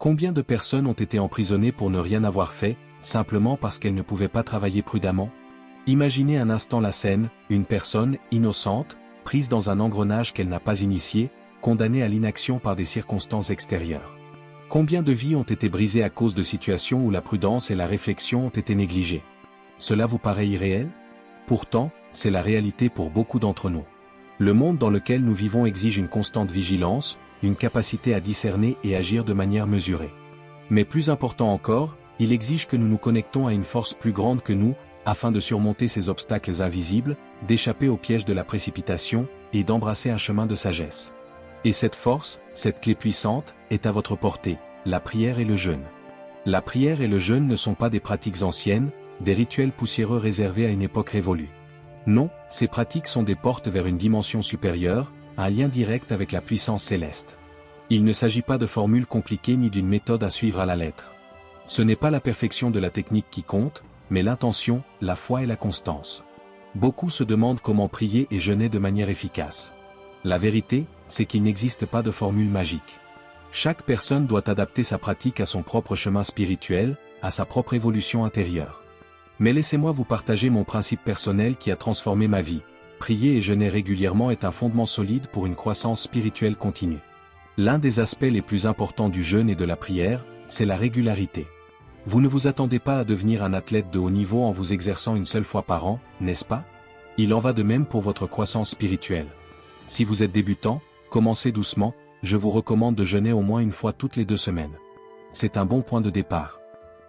Combien de personnes ont été emprisonnées pour ne rien avoir fait, simplement parce qu'elles ne pouvaient pas travailler prudemment? Imaginez un instant la scène, une personne, innocente, prise dans un engrenage qu'elle n'a pas initié, condamnée à l'inaction par des circonstances extérieures. Combien de vies ont été brisées à cause de situations où la prudence et la réflexion ont été négligées? Cela vous paraît irréel? Pourtant, c'est la réalité pour beaucoup d'entre nous. Le monde dans lequel nous vivons exige une constante vigilance, une capacité à discerner et agir de manière mesurée. Mais plus important encore, il exige que nous nous connectons à une force plus grande que nous, afin de surmonter ces obstacles invisibles, d'échapper au piège de la précipitation, et d'embrasser un chemin de sagesse. Et cette force, cette clé puissante, est à votre portée, la prière et le jeûne. La prière et le jeûne ne sont pas des pratiques anciennes, des rituels poussiéreux réservés à une époque révolue. Non, ces pratiques sont des portes vers une dimension supérieure, un lien direct avec la puissance céleste. Il ne s'agit pas de formules compliquées ni d'une méthode à suivre à la lettre. Ce n'est pas la perfection de la technique qui compte, mais l'intention, la foi et la constance. Beaucoup se demandent comment prier et jeûner de manière efficace. La vérité, c'est qu'il n'existe pas de formule magique. Chaque personne doit adapter sa pratique à son propre chemin spirituel, à sa propre évolution intérieure. Mais laissez-moi vous partager mon principe personnel qui a transformé ma vie. Prier et jeûner régulièrement est un fondement solide pour une croissance spirituelle continue. L'un des aspects les plus importants du jeûne et de la prière, c'est la régularité. Vous ne vous attendez pas à devenir un athlète de haut niveau en vous exerçant une seule fois par an, n'est-ce pas? Il en va de même pour votre croissance spirituelle. Si vous êtes débutant, commencez doucement, je vous recommande de jeûner au moins une fois toutes les 2 semaines. C'est un bon point de départ.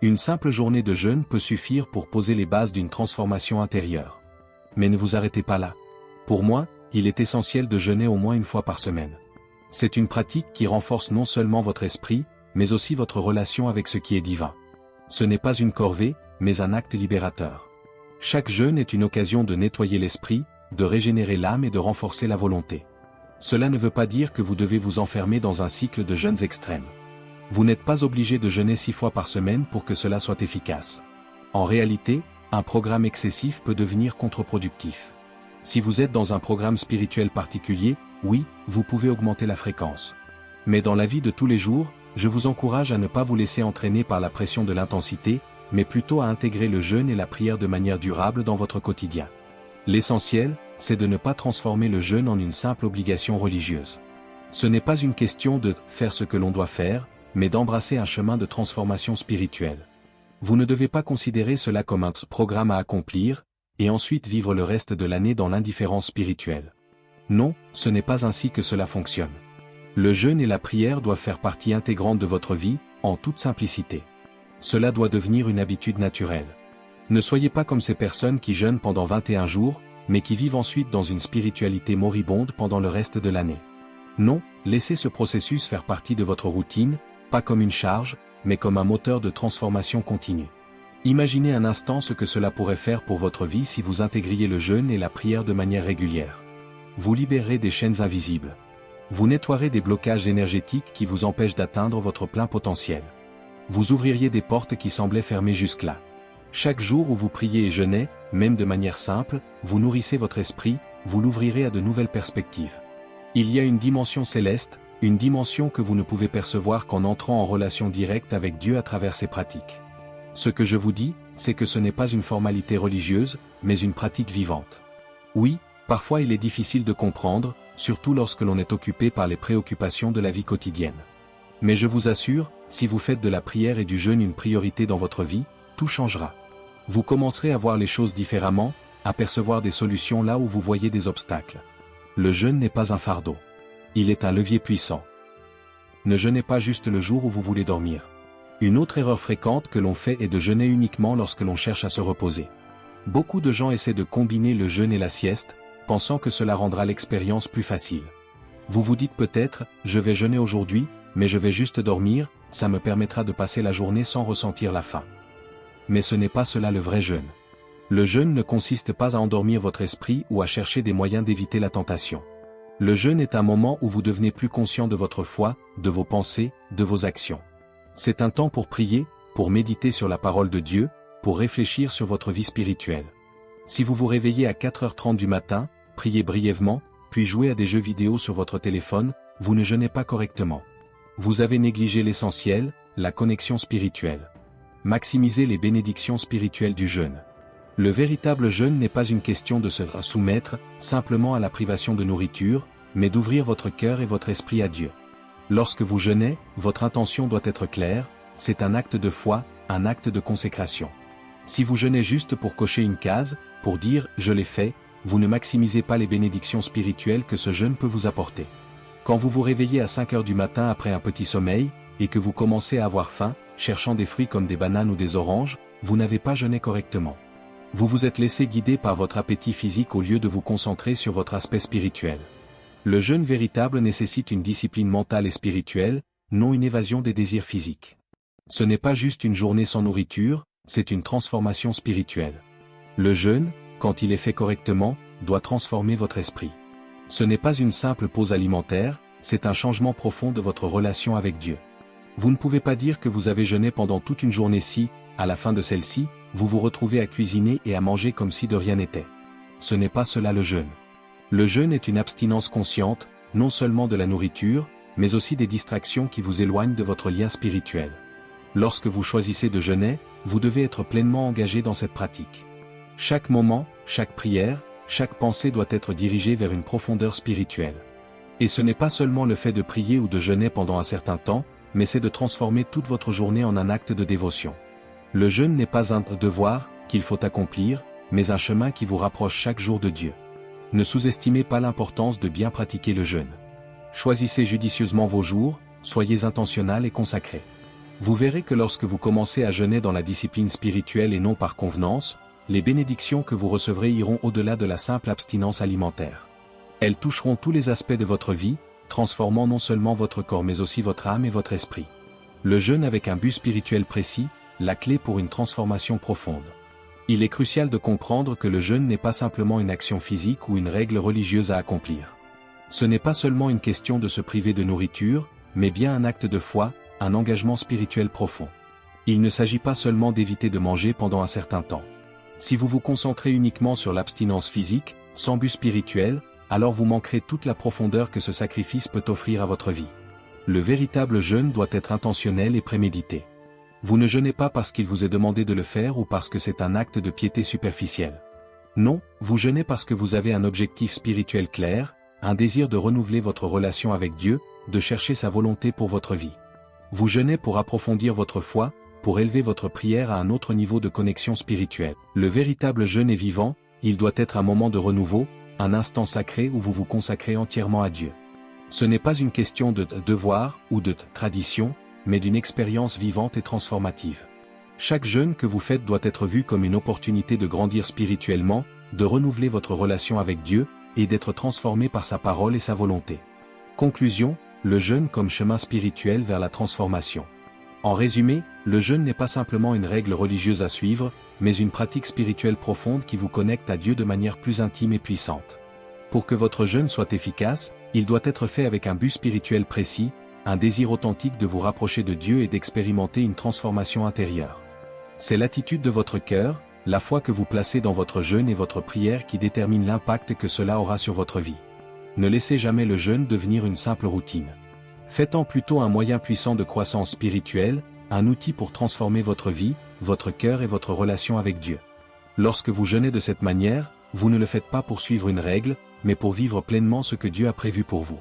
Une simple journée de jeûne peut suffire pour poser les bases d'une transformation intérieure. Mais ne vous arrêtez pas là. Pour moi, il est essentiel de jeûner au moins une fois par semaine. C'est une pratique qui renforce non seulement votre esprit, mais aussi votre relation avec ce qui est divin. Ce n'est pas une corvée, mais un acte libérateur. Chaque jeûne est une occasion de nettoyer l'esprit, de régénérer l'âme et de renforcer la volonté. Cela ne veut pas dire que vous devez vous enfermer dans un cycle de jeûnes extrêmes. Vous n'êtes pas obligé de jeûner 6 fois par semaine pour que cela soit efficace. En réalité, un programme excessif peut devenir contre-productif. Si vous êtes dans un programme spirituel particulier, oui, vous pouvez augmenter la fréquence. Mais dans la vie de tous les jours, je vous encourage à ne pas vous laisser entraîner par la pression de l'intensité, mais plutôt à intégrer le jeûne et la prière de manière durable dans votre quotidien. L'essentiel, c'est de ne pas transformer le jeûne en une simple obligation religieuse. Ce n'est pas une question de « faire ce que l'on doit faire », mais d'embrasser un chemin de transformation spirituelle. Vous ne devez pas considérer cela comme un programme à accomplir, et ensuite vivre le reste de l'année dans l'indifférence spirituelle. Non, ce n'est pas ainsi que cela fonctionne. Le jeûne et la prière doivent faire partie intégrante de votre vie, en toute simplicité. Cela doit devenir une habitude naturelle. Ne soyez pas comme ces personnes qui jeûnent pendant 21 jours, mais qui vivent ensuite dans une spiritualité moribonde pendant le reste de l'année. Non, laissez ce processus faire partie de votre routine, pas comme une charge, mais comme un moteur de transformation continue. Imaginez un instant ce que cela pourrait faire pour votre vie si vous intégriez le jeûne et la prière de manière régulière. Vous libérerez des chaînes invisibles. Vous nettoierez des blocages énergétiques qui vous empêchent d'atteindre votre plein potentiel. Vous ouvririez des portes qui semblaient fermées jusque-là. Chaque jour où vous priez et jeûnez, même de manière simple, vous nourrissez votre esprit, vous l'ouvrirez à de nouvelles perspectives. Il y a une dimension céleste, une dimension que vous ne pouvez percevoir qu'en entrant en relation directe avec Dieu à travers ces pratiques. Ce que je vous dis, c'est que ce n'est pas une formalité religieuse, mais une pratique vivante. Oui, parfois il est difficile de comprendre, surtout lorsque l'on est occupé par les préoccupations de la vie quotidienne. Mais je vous assure, si vous faites de la prière et du jeûne une priorité dans votre vie, tout changera. Vous commencerez à voir les choses différemment, à percevoir des solutions là où vous voyez des obstacles. Le jeûne n'est pas un fardeau. Il est un levier puissant. Ne jeûnez pas juste le jour où vous voulez dormir. Une autre erreur fréquente que l'on fait est de jeûner uniquement lorsque l'on cherche à se reposer. Beaucoup de gens essaient de combiner le jeûne et la sieste, pensant que cela rendra l'expérience plus facile. Vous vous dites peut-être, je vais jeûner aujourd'hui, mais je vais juste dormir, ça me permettra de passer la journée sans ressentir la faim. Mais ce n'est pas cela le vrai jeûne. Le jeûne ne consiste pas à endormir votre esprit ou à chercher des moyens d'éviter la tentation. Le jeûne est un moment où vous devenez plus conscient de votre foi, de vos pensées, de vos actions. C'est un temps pour prier, pour méditer sur la parole de Dieu, pour réfléchir sur votre vie spirituelle. Si vous vous réveillez à 4h30 du matin, priez brièvement, puis jouez à des jeux vidéo sur votre téléphone, vous ne jeûnez pas correctement. Vous avez négligé l'essentiel, la connexion spirituelle. Maximisez les bénédictions spirituelles du jeûne. Le véritable jeûne n'est pas une question de se soumettre simplement à la privation de nourriture, mais d'ouvrir votre cœur et votre esprit à Dieu. Lorsque vous jeûnez, votre intention doit être claire, c'est un acte de foi, un acte de consécration. Si vous jeûnez juste pour cocher une case, pour dire « je l'ai fait », vous ne maximisez pas les bénédictions spirituelles que ce jeûne peut vous apporter. Quand vous vous réveillez à 5 heures du matin après un petit sommeil, et que vous commencez à avoir faim, cherchant des fruits comme des bananes ou des oranges, vous n'avez pas jeûné correctement. Vous vous êtes laissé guider par votre appétit physique au lieu de vous concentrer sur votre aspect spirituel. Le jeûne véritable nécessite une discipline mentale et spirituelle, non une évasion des désirs physiques. Ce n'est pas juste une journée sans nourriture, c'est une transformation spirituelle. Le jeûne, quand il est fait correctement, doit transformer votre esprit. Ce n'est pas une simple pause alimentaire, c'est un changement profond de votre relation avec Dieu. Vous ne pouvez pas dire que vous avez jeûné pendant toute une journée si, à la fin de celle-ci, vous vous retrouvez à cuisiner et à manger comme si de rien n'était. Ce n'est pas cela le jeûne. Le jeûne est une abstinence consciente, non seulement de la nourriture, mais aussi des distractions qui vous éloignent de votre lien spirituel. Lorsque vous choisissez de jeûner, vous devez être pleinement engagé dans cette pratique. Chaque moment, chaque prière, chaque pensée doit être dirigée vers une profondeur spirituelle. Et ce n'est pas seulement le fait de prier ou de jeûner pendant un certain temps, mais c'est de transformer toute votre journée en un acte de dévotion. Le jeûne n'est pas un devoir qu'il faut accomplir, mais un chemin qui vous rapproche chaque jour de Dieu. Ne sous-estimez pas l'importance de bien pratiquer le jeûne. Choisissez judicieusement vos jours, soyez intentionnel et consacré. Vous verrez que lorsque vous commencez à jeûner dans la discipline spirituelle et non par convenance, les bénédictions que vous recevrez iront au-delà de la simple abstinence alimentaire. Elles toucheront tous les aspects de votre vie, transformant non seulement votre corps mais aussi votre âme et votre esprit. Le jeûne avec un but spirituel précis, la clé pour une transformation profonde. Il est crucial de comprendre que le jeûne n'est pas simplement une action physique ou une règle religieuse à accomplir. Ce n'est pas seulement une question de se priver de nourriture, mais bien un acte de foi, un engagement spirituel profond. Il ne s'agit pas seulement d'éviter de manger pendant un certain temps. Si vous vous concentrez uniquement sur l'abstinence physique, sans but spirituel, alors vous manquerez toute la profondeur que ce sacrifice peut offrir à votre vie. Le véritable jeûne doit être intentionnel et prémédité. Vous ne jeûnez pas parce qu'il vous est demandé de le faire ou parce que c'est un acte de piété superficielle. Non, vous jeûnez parce que vous avez un objectif spirituel clair, un désir de renouveler votre relation avec Dieu, de chercher sa volonté pour votre vie. Vous jeûnez pour approfondir votre foi, pour élever votre prière à un autre niveau de connexion spirituelle. Le véritable jeûne est vivant, il doit être un moment de renouveau, un instant sacré où vous vous consacrez entièrement à Dieu. Ce n'est pas une question de devoir ou de tradition, mais d'une expérience vivante et transformative. Chaque jeûne que vous faites doit être vu comme une opportunité de grandir spirituellement, de renouveler votre relation avec Dieu, et d'être transformé par sa parole et sa volonté. Conclusion, le jeûne comme chemin spirituel vers la transformation. En résumé, le jeûne n'est pas simplement une règle religieuse à suivre, mais une pratique spirituelle profonde qui vous connecte à Dieu de manière plus intime et puissante. Pour que votre jeûne soit efficace, il doit être fait avec un but spirituel précis, un désir authentique de vous rapprocher de Dieu et d'expérimenter une transformation intérieure. C'est l'attitude de votre cœur, la foi que vous placez dans votre jeûne et votre prière qui détermine l'impact que cela aura sur votre vie. Ne laissez jamais le jeûne devenir une simple routine. Faites-en plutôt un moyen puissant de croissance spirituelle, un outil pour transformer votre vie, votre cœur et votre relation avec Dieu. Lorsque vous jeûnez de cette manière, vous ne le faites pas pour suivre une règle, mais pour vivre pleinement ce que Dieu a prévu pour vous.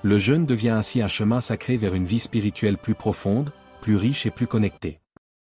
Le jeûne devient ainsi un chemin sacré vers une vie spirituelle plus profonde, plus riche et plus connectée.